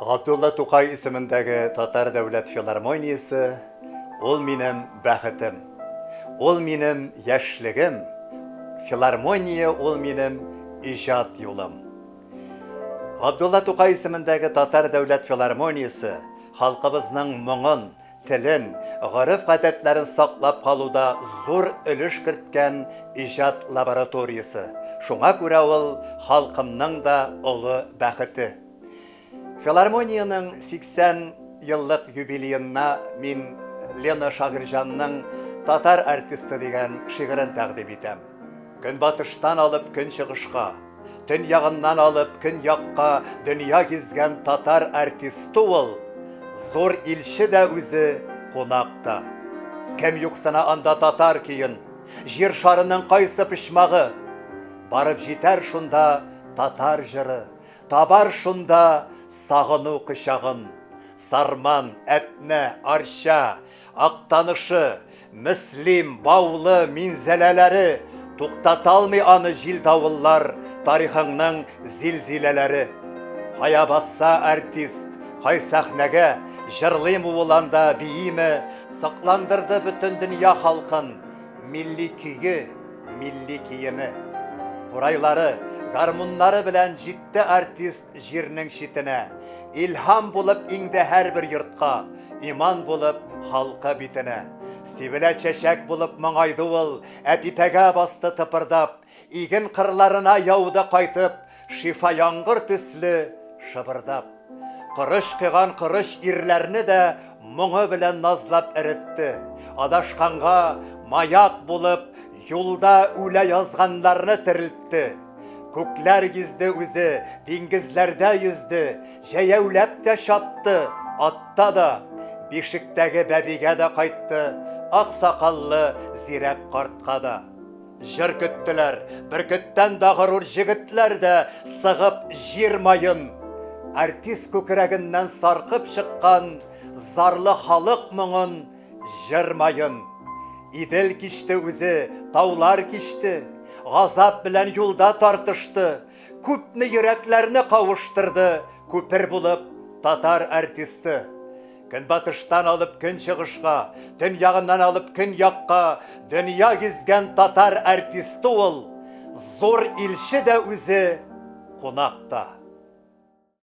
Габдулла Тукай исемендәге Татар дәүләт филармониясе ул минем бәхетем. Ул минем яшьлегем. Филармония ул минем иҗат юлым. Габдулла Тукай исемендәге Татар дәүләт филармониясе халкыбызның моңын, телен, гореф-гадәтләрен саклап калуда зур өлеш керткән иҗат лабораториясе. Шуңа күрә ул халкымның да олы бәхете. Филармонияның 80 еллык юбилеена мин Лена Шагырҗанның Татар артисты дигән шигырен тәкъдим итәм. Көнбатыштан алып көнчыгышка, төньягыннан алып көньякка дөнья гизгән татар артисты ул, зур илче дә үзе, кунакта. Кем юксына анда татар киен, җир шарының кайсы почмагы, барып җитәр шунда татар җыры, табар шунда сагыну кычагын. Сарман, Әтнә, Арча, Актанышы, Мөслим, Баулы, Минзәләләре, туктаталмый аны җил давыллар, тарихыңның зилзиләләре. Кая басса артист, кай сәхнәгә, җырлыйм уланда бииме, сакландырды бөтен дөнья халкын, милли көйе, милли киеме. Курайлары, гармуннары белән җитте артист җирнең читенә. Илһам булып иңде һәрбер йортка, иман булып халка битенә. Сибелә чәчәк булып моңайды ул, әпипәгә басты тыпырдап, иген кырларына яуды кайтып, шифа яңгыр төсле шыбырдап. Кырыш кыйган кырыш ирләрне дә моңы белән назлап эретте. Адашканга маяк булып, юлда үлә язганнарны терелтте. Күкләр гизде үзе, диңгезләрдә йөзде, җәяүләп тә чапты, атта да, бишектәге бәбигә дә кайтты, ак сакаллы зирәк картка да. Җыр көттеләр, бөркеттән дагырур җегетләр дә сыгып җир майын. Артист күкрәгеннән саркып чыккан зарлы халык моңын җырмайын. Идел кичте үзе, таулар кичте, газап белән юлда тартышты, күпме йөрәкләрне кавыштырды, күпер булып татар артисты. Көнбатыштан алып көнчыгышка, төньягыннан алып көньякка, дөнья гизгән татар артисты ул, зур илче дә үзе, кунакта.